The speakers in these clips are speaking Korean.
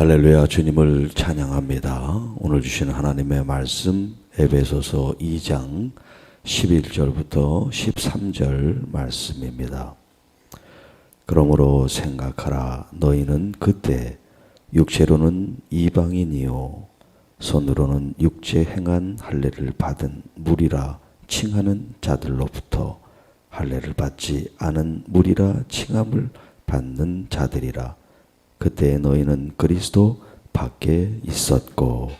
할렐루야. 주님을 찬양합니다. 오늘 주시는 하나님의 말씀 에베소서 2장 11절부터 13절 말씀입니다. 그러므로 생각하라. 너희는 그때 육체로는 이방인이요 손으로는 육체 행한 할례를 받은 무리라 칭하는 자들로부터 할례를 받지 않은 무리라 칭함을 받는 자들이라. 그때 너희는 그리스도 밖에 있었고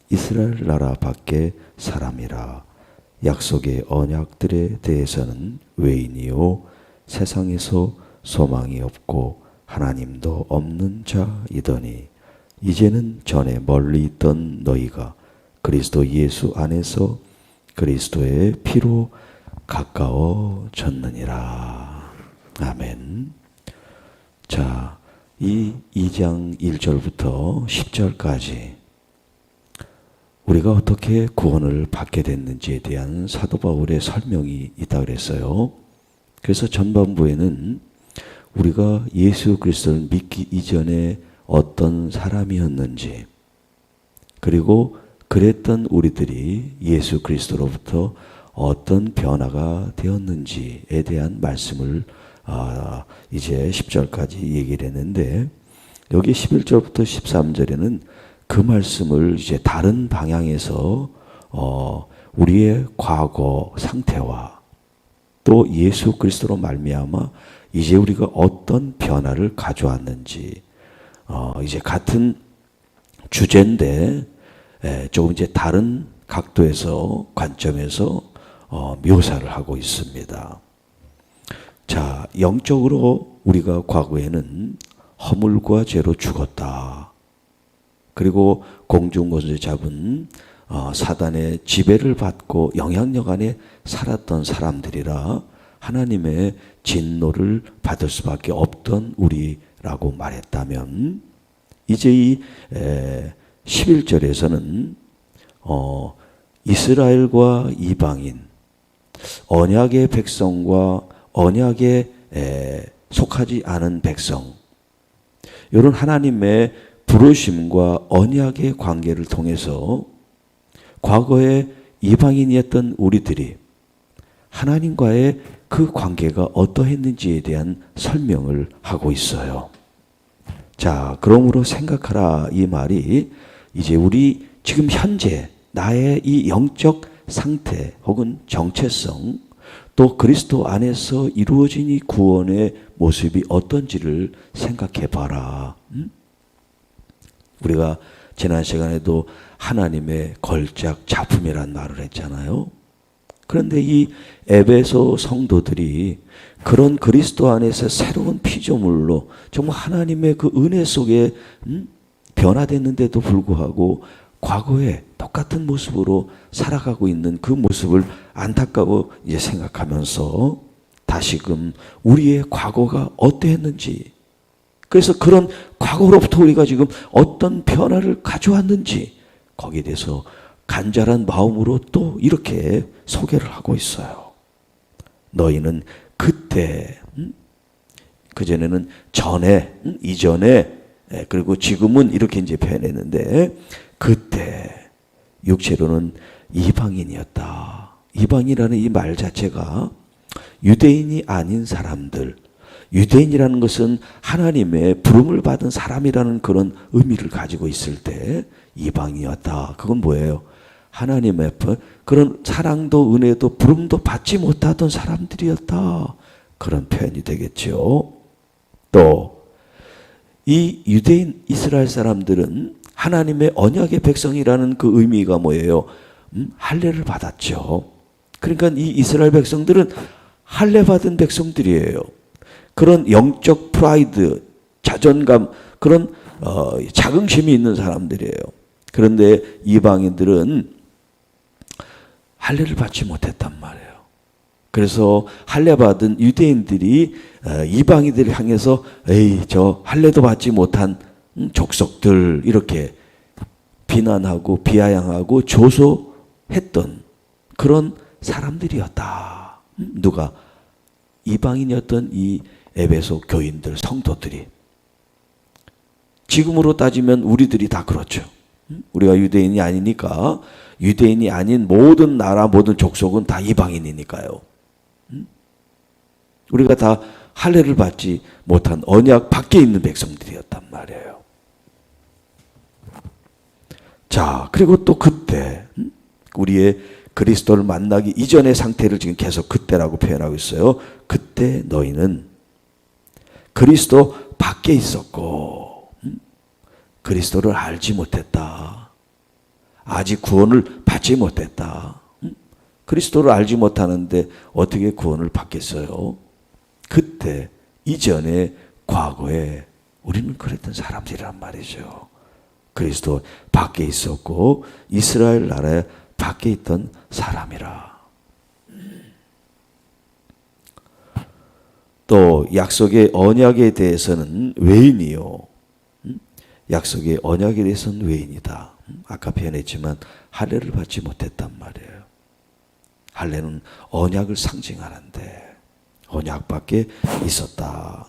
이스라엘 나라 밖에 사람이라. 약속의 언약들에 대해서는 외인이요 세상에서 소망이 없고 하나님도 없는 자이더니 이제는 전에 멀리 있던 너희가 그리스도 예수 안에서 그리스도의 피로 가까워졌느니라. 아멘. 자, 이 2장 1절부터 10절까지 우리가 어떻게 구원을 받게 됐는지에 대한 사도 바울의 설명이 있다고 그랬어요. 그래서 전반부에는 우리가 예수 그리스도를 믿기 이전에 어떤 사람이었는지, 그리고 그랬던 우리들이 예수 그리스도로부터 어떤 변화가 되었는지에 대한 말씀을 이제 10절까지 얘기를 했는데, 여기 11절부터 13절에는 그 말씀을 이제 다른 방향에서 우리의 과거 상태와 또 예수 그리스도로 말미암아 이제 우리가 어떤 변화를 가져왔는지, 이제 같은 주제인데 조금 이제 다른 각도에서 관점에서 묘사를 하고 있습니다. 자, 영적으로 우리가 과거에는 허물과 죄로 죽었다. 그리고 공중권세 잡은 사단의 지배를 받고 영향력 안에 살았던 사람들이라 하나님의 진노를 받을 수밖에 없던 우리라고 말했다면, 이제 이 11절에서는 이스라엘과 이방인, 언약의 백성과 언약에 속하지 않은 백성, 이런 하나님의 부르심과 언약의 관계를 통해서 과거에 이방인이었던 우리들이 하나님과의 그 관계가 어떠했는지에 대한 설명을 하고 있어요. 자, 그러므로 생각하라 이 말이 이제 우리 지금 현재 나의 이 영적 상태 혹은 정체성, 또 그리스도 안에서 이루어진 이 구원의 모습이 어떤지를 생각해 봐라. 우리가 지난 시간에도 하나님의 걸작 작품이란 말을 했잖아요. 그런데 이 에베소 성도들이 그런 그리스도 안에서 새로운 피조물로 정말 하나님의 그 은혜 속에 변화됐는데도 불구하고 과거에 똑같은 모습으로 살아가고 있는 그 모습을 안타까워 이제 생각하면서 다시금 우리의 과거가 어떠했는지, 그래서 그런 과거로부터 우리가 지금 어떤 변화를 가져왔는지 거기에 대해서 간절한 마음으로 또 이렇게 소개를 하고 있어요. 너희는 그때, 그전에는 전에, 이전에, 그리고 지금은 이렇게 이제 표현했는데, 그때 육체로는 이방인이었다. 이방이라는 이 말 자체가 유대인이 아닌 사람들, 유대인이라는 것은 하나님의 부름을 받은 사람이라는 그런 의미를 가지고 있을 때 이방이었다. 그건 뭐예요? 하나님의 그런 사랑도 은혜도 부름도 받지 못하던 사람들이었다. 그런 표현이 되겠죠. 또 이 유대인 이스라엘 사람들은 하나님의 언약의 백성이라는 그 의미가 뭐예요? 할례를 받았죠. 그러니까 이 이스라엘 백성들은 할례 받은 백성들이에요. 그런 영적 프라이드, 자존감, 그런 자긍심이 있는 사람들이에요. 그런데 이방인들은 할례를 받지 못했단 말이에요. 그래서 할례 받은 유대인들이 이방인들을 향해서 에이, 저 할례도 받지 못한 족속들, 이렇게 비난하고 비아냥하고 조소했던 그런 사람들이었다. 누가? 이방인이었던 이 에베소 교인들, 성도들이. 지금으로 따지면 우리들이 다 그렇죠. 우리가 유대인이 아니니까 유대인이 아닌 모든 나라 모든 족속은 다 이방인이니까요. 우리가 다 할례를 받지 못한 언약 밖에 있는 백성들이었단 말이에요. 자, 그리고 또 그때 우리의 그리스도를 만나기 이전의 상태를 지금 계속 그때라고 표현하고 있어요. 그때 너희는 그리스도 밖에 있었고 그리스도를 알지 못했다. 아직 구원을 받지 못했다. 그리스도를 알지 못하는데 어떻게 구원을 받겠어요? 그때 이전에 과거에 우리는 그랬던 사람들이란 말이죠. 그리스도 밖에 있었고 이스라엘 나라에 밖에 있던 사람이라. 또 약속의 언약에 대해서는 외인이요. 약속의 언약에 대해서는 외인이다. 아까 표현했지만 할례를 받지 못했단 말이에요. 할례는 언약을 상징하는데 언약 밖에 있었다.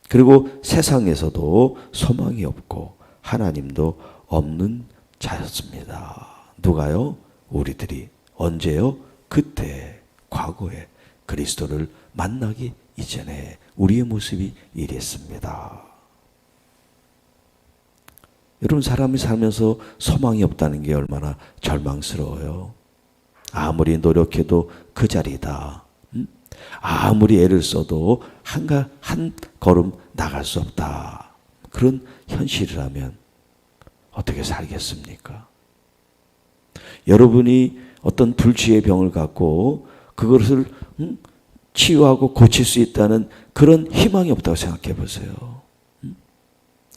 그리고 세상에서도 소망이 없고 하나님도 없는 자였습니다. 누가요? 우리들이. 언제요? 그때, 과거에 그리스도를 만나기 이전에 우리의 모습이 이랬습니다. 여러분, 사람이 살면서 소망이 없다는 게 얼마나 절망스러워요. 아무리 노력해도 그 자리다. 아무리 애를 써도 한 걸음 나갈 수 없다. 그런 현실이라면 어떻게 살겠습니까? 여러분이 어떤 불치의 병을 갖고 그것을 치유하고 고칠 수 있다는 그런 희망이 없다고 생각해 보세요.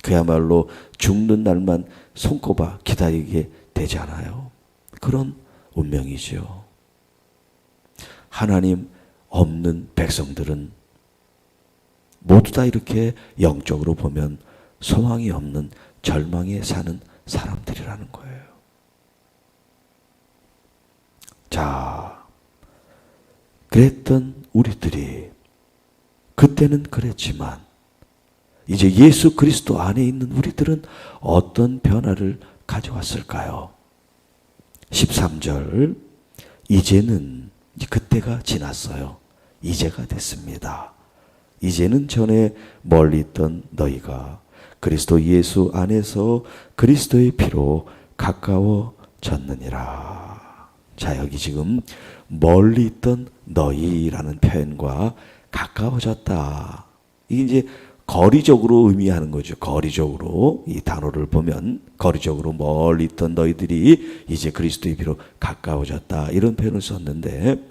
그야말로 죽는 날만 손꼽아 기다리게 되잖아요. 그런 운명이죠. 하나님 없는 백성들은 모두 다 이렇게 영적으로 보면 소망이 없는 절망에 사는 사람들이라는 거예요. 자, 그랬던 우리들이 그때는 그랬지만 이제 예수 그리스도 안에 있는 우리들은 어떤 변화를 가져왔을까요? 13절, 이제는 그때가 지났어요. 이제가 됐습니다. 이제는 전에 멀리 있던 너희가 그리스도 예수 안에서 그리스도의 피로 가까워졌느니라. 자, 여기 지금 멀리 있던 너희라는 표현과 가까워졌다. 이게 이제 거리적으로 의미하는 거죠. 거리적으로 이 단어를 보면 거리적으로 멀리 있던 너희들이 이제 그리스도의 피로 가까워졌다. 이런 표현을 썼는데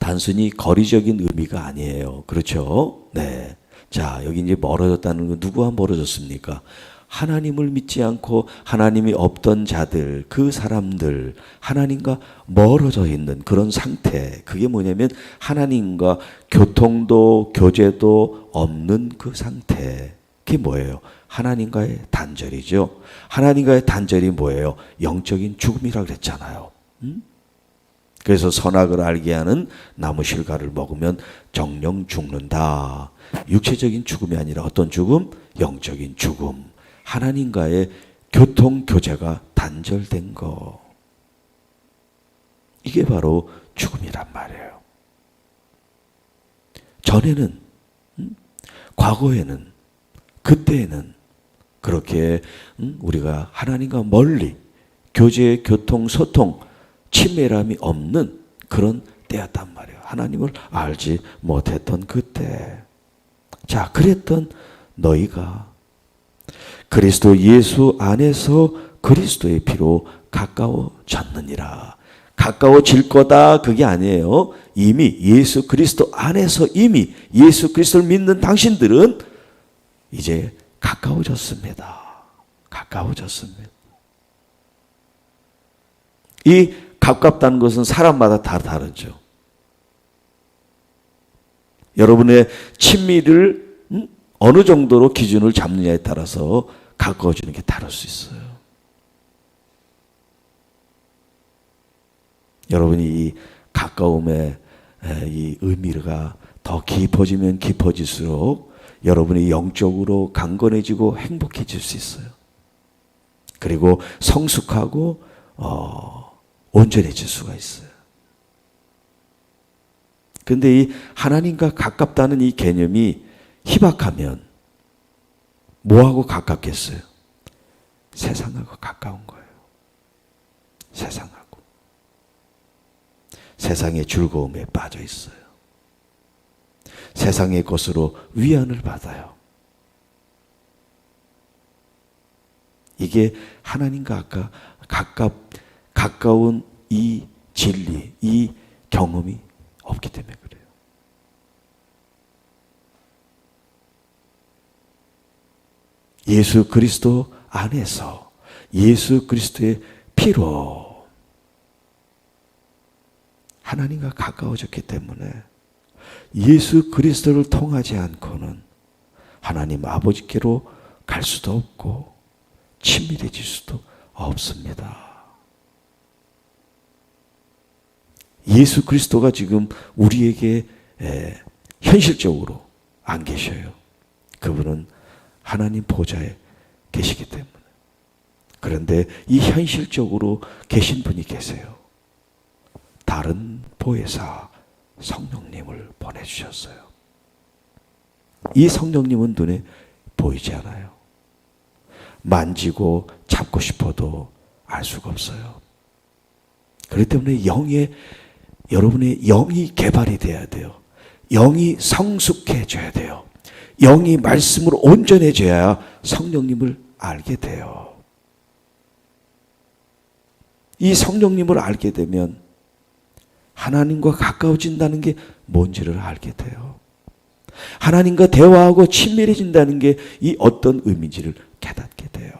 단순히 거리적인 의미가 아니에요. 그렇죠? 네. 자, 여기 이제 멀어졌다는 건 누구와 멀어졌습니까? 하나님을 믿지 않고 하나님이 없던 자들, 그 사람들, 하나님과 멀어져 있는 그런 상태. 그게 뭐냐면 하나님과 교통도 교제도 없는 그 상태. 그게 뭐예요? 하나님과의 단절이죠. 하나님과의 단절이 뭐예요? 영적인 죽음이라고 그랬잖아요. 그래서 선악을 알게 하는 나무 실과를 먹으면 정령 죽는다. 육체적인 죽음이 아니라 어떤 죽음? 영적인 죽음. 하나님과의 교통 교제가 단절된 거. 이게 바로 죽음이란 말이에요. 전에는, 과거에는, 그때에는 그렇게 우리가 하나님과 멀리 교제, 교통, 소통, 친밀함이 없는 그런 때였단 말이에요. 하나님을 알지 못했던 그때. 자, 그랬던 너희가 그리스도 예수 안에서 그리스도의 피로 가까워졌느니라. 가까워질 거다 그게 아니에요. 이미 예수 그리스도 안에서 이미 예수 그리스도를 믿는 당신들은 이제 가까워졌습니다. 가까워졌습니다. 이 가깝다는 것은 사람마다 다 다르죠. 여러분의 친밀을 어느 정도로 기준을 잡느냐에 따라서 가까워지는 게 다를 수 있어요. 여러분이 이 가까움의 이 의미가 더 깊어지면 깊어질수록 여러분이 영적으로 강건해지고 행복해질 수 있어요. 그리고 성숙하고 온전해질 수가 있어요. 그런데 이 하나님과 가깝다는 이 개념이 희박하면 뭐하고 가깝겠어요? 세상하고 가까운 거예요. 세상하고. 세상의 즐거움에 빠져 있어요. 세상의 것으로 위안을 받아요. 이게 하나님과 가까운 이 진리, 이 경험이 없기 때문에 그래요. 예수 그리스도 안에서 예수 그리스도의 피로 하나님과 가까워졌기 때문에 예수 그리스도를 통하지 않고는 하나님 아버지께로 갈 수도 없고 친밀해질 수도 없습니다. 예수 그리스도가 지금 우리에게 현실적으로 안 계셔요. 그분은 하나님 보좌에 계시기 때문에. 그런데 이 현실적으로 계신 분이 계세요. 다른 보혜사 성령님을 보내주셨어요. 이 성령님은 눈에 보이지 않아요. 만지고 잡고 싶어도 알 수가 없어요. 그렇기 때문에 여러분의 영이 개발이 돼야 돼요. 영이 성숙해져야 돼요. 영이 말씀으로 온전해져야 성령님을 알게 돼요. 이 성령님을 알게 되면 하나님과 가까워진다는 게 뭔지를 알게 돼요. 하나님과 대화하고 친밀해진다는 게 이 어떤 의미인지를 깨닫게 돼요.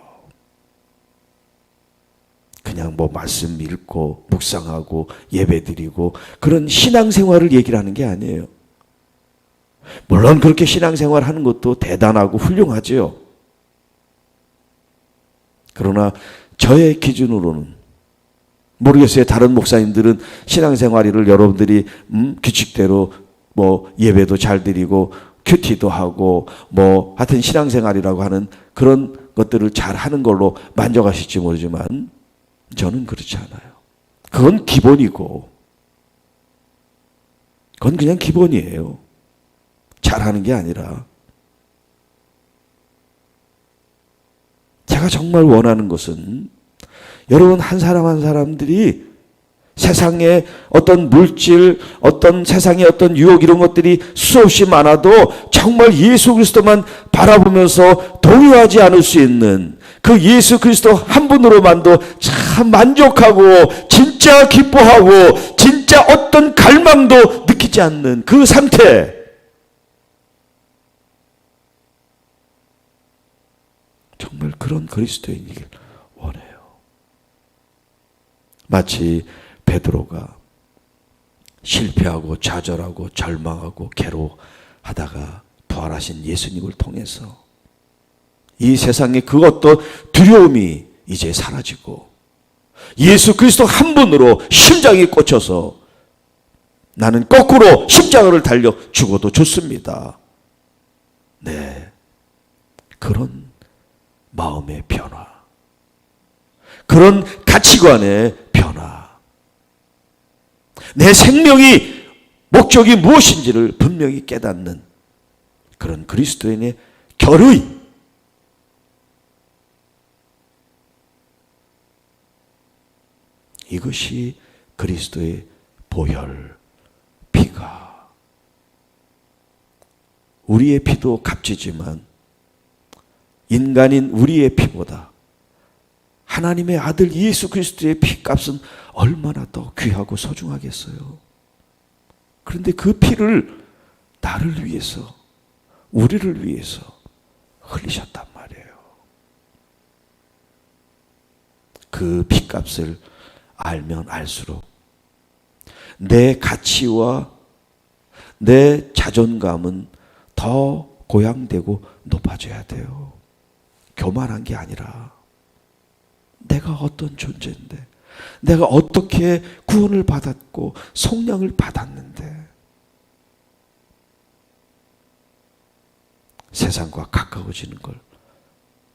그냥 뭐 말씀 읽고 묵상하고 예배드리고 그런 신앙생활을 얘기를 하는 게 아니에요. 물론 그렇게 신앙생활 하는 것도 대단하고 훌륭하죠. 그러나 저의 기준으로는 모르겠어요. 다른 목사님들은 신앙생활을 여러분들이 규칙대로 뭐 예배도 잘 드리고 큐티도 하고 뭐 하여튼 신앙생활이라고 하는 그런 것들을 잘 하는 걸로 만족하실지 모르지만 저는 그렇지 않아요. 그건 기본이고 그건 그냥 기본이에요. 잘하는 게 아니라 제가 정말 원하는 것은 여러분 한 사람 한 사람들이 세상에 어떤 물질, 어떤 세상의 어떤 유혹 이런 것들이 수없이 많아도 정말 예수 그리스도만 바라보면서 동요하지 않을 수 있는 그 예수 그리스도 한 분으로만도 참 만족하고 진짜 기뻐하고 진짜 어떤 갈망도 느끼지 않는 그 상태. 정말 그런 그리스도인이길 원해요. 마치 베드로가 실패하고 좌절하고 절망하고 괴로워하다가 부활하신 예수님을 통해서 이 세상의 그 어떤 두려움이 이제 사라지고 예수 그리스도 한 분으로 심장이 꽂혀서 나는 거꾸로 십자가를 달려 죽어도 좋습니다. 네, 그런 마음의 변화, 그런 가치관의 변화, 내 생명이 목적이 무엇인지를 분명히 깨닫는 그런 그리스도인의 결의, 이것이 그리스도의 보혈, 피가. 우리의 피도 값지지만 인간인 우리의 피보다 하나님의 아들 예수 그리스도의 피값은 얼마나 더 귀하고 소중하겠어요. 그런데 그 피를 나를 위해서, 우리를 위해서 흘리셨단 말이에요. 그 피값을 알면 알수록 내 가치와 내 자존감은 더 고양되고 높아져야 돼요. 교만한 게 아니라 내가 어떤 존재인데, 내가 어떻게 구원을 받았고 속량을 받았는데, 세상과 가까워지는 걸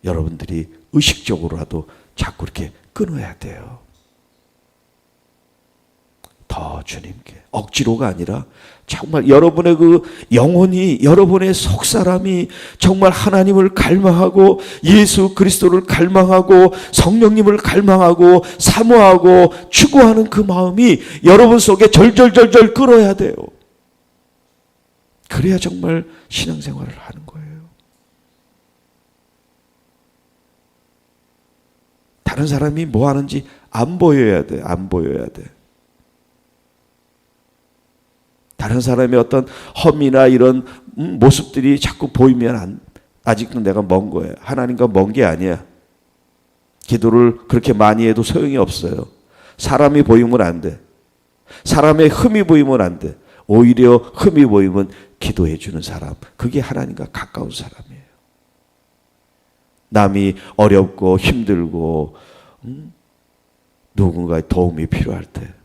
여러분들이 의식적으로라도 자꾸 이렇게 끊어야 돼요. 더 주님께 억지로가 아니라 정말 여러분의 그 영혼이, 여러분의 속사람이 정말 하나님을 갈망하고 예수 그리스도를 갈망하고 성령님을 갈망하고 사모하고 추구하는 그 마음이 여러분 속에 절절절절 끓어야 돼요. 그래야 정말 신앙생활을 하는 거예요. 다른 사람이 뭐 하는지 안 보여야 돼. 안 보여야 돼. 다른 사람의 어떤 험이나 이런 모습들이 자꾸 보이면 아직도 내가 먼 거예요. 하나님과 먼 게 아니야. 기도를 그렇게 많이 해도 소용이 없어요. 사람이 보이면 안 돼. 사람의 흠이 보이면 안 돼. 오히려 흠이 보이면 기도해 주는 사람, 그게 하나님과 가까운 사람이에요. 남이 어렵고 힘들고 누군가의 도움이 필요할 때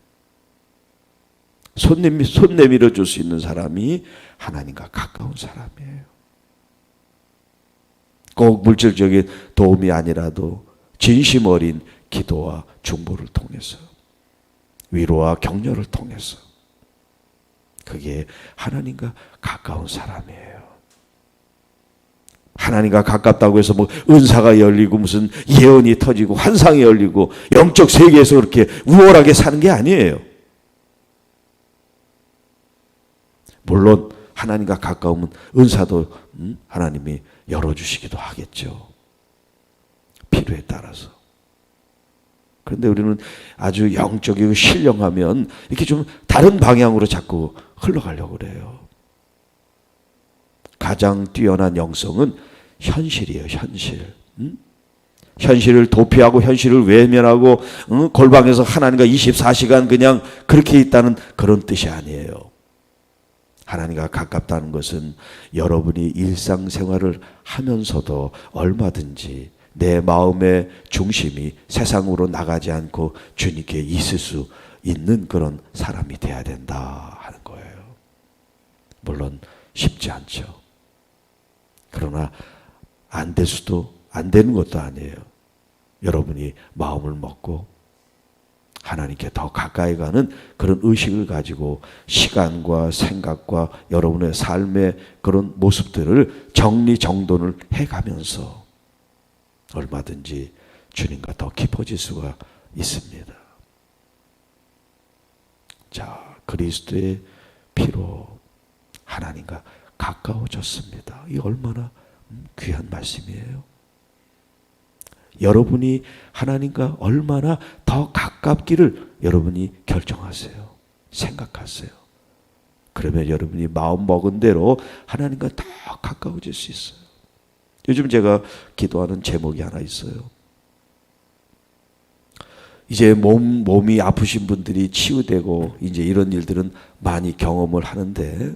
손 내밀어 줄 수 있는 사람이 하나님과 가까운 사람이에요. 꼭 물질적인 도움이 아니라도 진심 어린 기도와 중보를 통해서, 위로와 격려를 통해서, 그게 하나님과 가까운 사람이에요. 하나님과 가깝다고 해서 뭐 은사가 열리고 무슨 예언이 터지고 환상이 열리고 영적 세계에서 그렇게 우월하게 사는 게 아니에요. 물론 하나님과 가까우면 은사도 하나님이 열어주시기도 하겠죠. 필요에 따라서. 그런데 우리는 아주 영적이고 신령하면 이렇게 좀 다른 방향으로 자꾸 흘러가려고 그래요. 가장 뛰어난 영성은 현실이에요. 현실. 현실을 도피하고 현실을 외면하고 골방에서 하나님과 24시간 그냥 그렇게 있다는 그런 뜻이 아니에요. 하나님과 가깝다는 것은 여러분이 일상생활을 하면서도 얼마든지 내 마음의 중심이 세상으로 나가지 않고 주님께 있을 수 있는 그런 사람이 돼야 된다 하는 거예요. 물론 쉽지 않죠. 그러나 안 될 수도 안 되는 것도 아니에요. 여러분이 마음을 먹고 하나님께 더 가까이 가는 그런 의식을 가지고 시간과 생각과 여러분의 삶의 그런 모습들을 정리정돈을 해가면서 얼마든지 주님과 더 깊어질 수가 있습니다. 자, 그리스도의 피로 하나님과 가까워졌습니다. 이 얼마나 귀한 말씀이에요. 여러분이 하나님과 얼마나 더 가깝기를 여러분이 결정하세요. 생각하세요. 그러면 여러분이 마음 먹은 대로 하나님과 더 가까워질 수 있어요. 요즘 제가 기도하는 제목이 하나 있어요. 이제 몸이 아프신 분들이 치유되고 이제 이런 일들은 많이 경험을 하는데,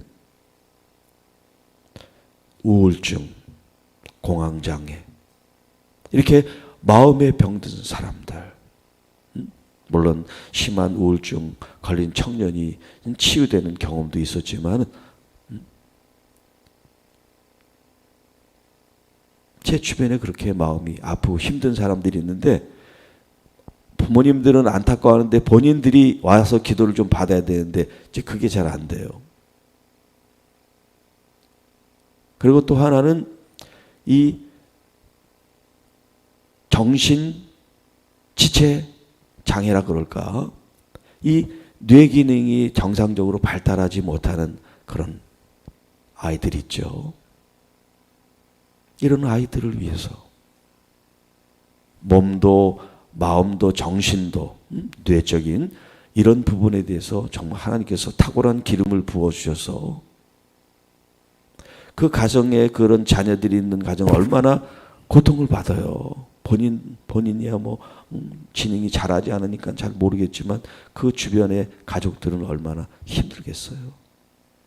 우울증, 공황장애, 이렇게 마음에 병든 사람들, 물론 심한 우울증 걸린 청년이 치유되는 경험도 있었지만 제 주변에 그렇게 마음이 아프고 힘든 사람들이 있는데 부모님들은 안타까워하는데 본인들이 와서 기도를 좀 받아야 되는데 이제 그게 잘 안 돼요. 그리고 또 하나는 이 정신 지체 장애라 그럴까? 이 뇌 기능이 정상적으로 발달하지 못하는 그런 아이들 있죠. 이런 아이들을 위해서 몸도 마음도 정신도 뇌적인 이런 부분에 대해서 정말 하나님께서 탁월한 기름을 부어주셔서 그 가정에 그런 자녀들이 있는 가정 얼마나 고통을 받아요. 본인이야 뭐 지능이 잘하지 않으니까 잘 모르겠지만 그 주변의 가족들은 얼마나 힘들겠어요.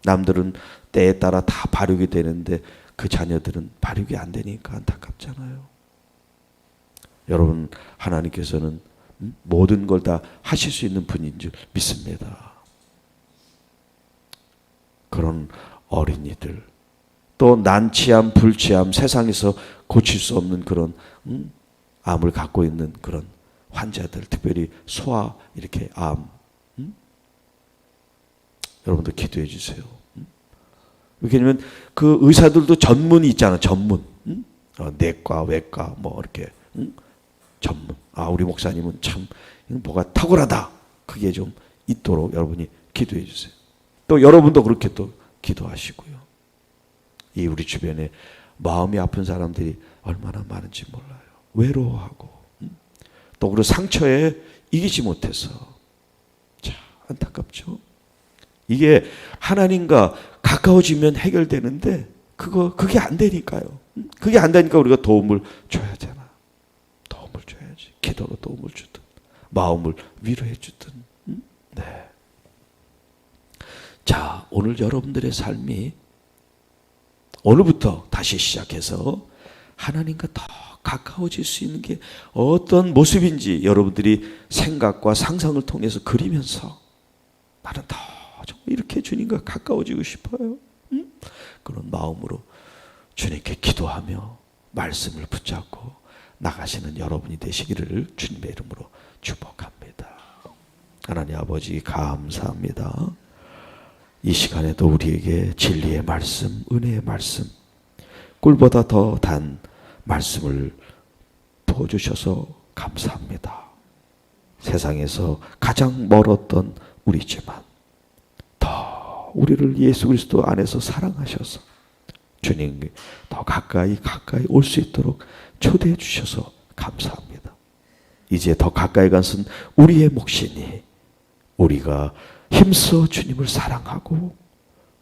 남들은 때에 따라 다 발육이 되는데 그 자녀들은 발육이 안 되니까 안타깝잖아요. 여러분, 하나님께서는 모든 걸 다 하실 수 있는 분인 줄 믿습니다. 그런 어린이들, 또 또 난치암, 불치암, 세상에서 고칠 수 없는 그런 암을 갖고 있는 그런 환자들, 특별히 소아 이렇게 암, 여러분들 기도해 주세요. 왜냐면 그 의사들도 전문이 있잖아, 전문. 내과, 외과, 뭐 이렇게 전문. 우리 목사님은 참 뭐가 탁월하다. 그게 좀 있도록 여러분이 기도해 주세요. 또 여러분도 그렇게 또 기도하시고요. 이 우리 주변에 마음이 아픈 사람들이 얼마나 많은지 몰라요. 외로워하고 또 그리고 상처에 이기지 못해서 참 안타깝죠. 이게 하나님과 가까워지면 해결되는데 그게 안 되니까요. 그게 안 되니까 우리가 도움을 줘야 되나. 도움을 줘야지. 기도로 도움을 주든 마음을 위로해 주든. 네. 자, 오늘 여러분들의 삶이 오늘부터 다시 시작해서 하나님과 더 가까워질 수 있는 게 어떤 모습인지 여러분들이 생각과 상상을 통해서 그리면서 나는 더 이렇게 주님과 가까워지고 싶어요. 그런 마음으로 주님께 기도하며 말씀을 붙잡고 나가시는 여러분이 되시기를 주님의 이름으로 축복합니다. 하나님 아버지 감사합니다. 이 시간에도 우리에게 진리의 말씀, 은혜의 말씀, 꿀보다 더 단 말씀을 부어주셔서 감사합니다. 세상에서 가장 멀었던 우리지만 더 우리를 예수 그리스도 안에서 사랑하셔서 주님 더 가까이 올 수 있도록 초대해 주셔서 감사합니다. 이제 더 가까이 간 것은 우리의 몫이니 우리가 힘써 주님을 사랑하고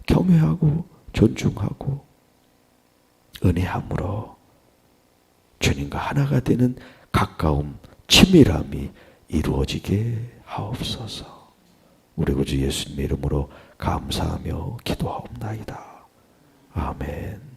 경외하고 존중하고 은혜함으로 주님과 하나가 되는 가까움, 친밀함이 이루어지게 하옵소서. 우리 구주 예수님의 이름으로 감사하며 기도하옵나이다. 아멘.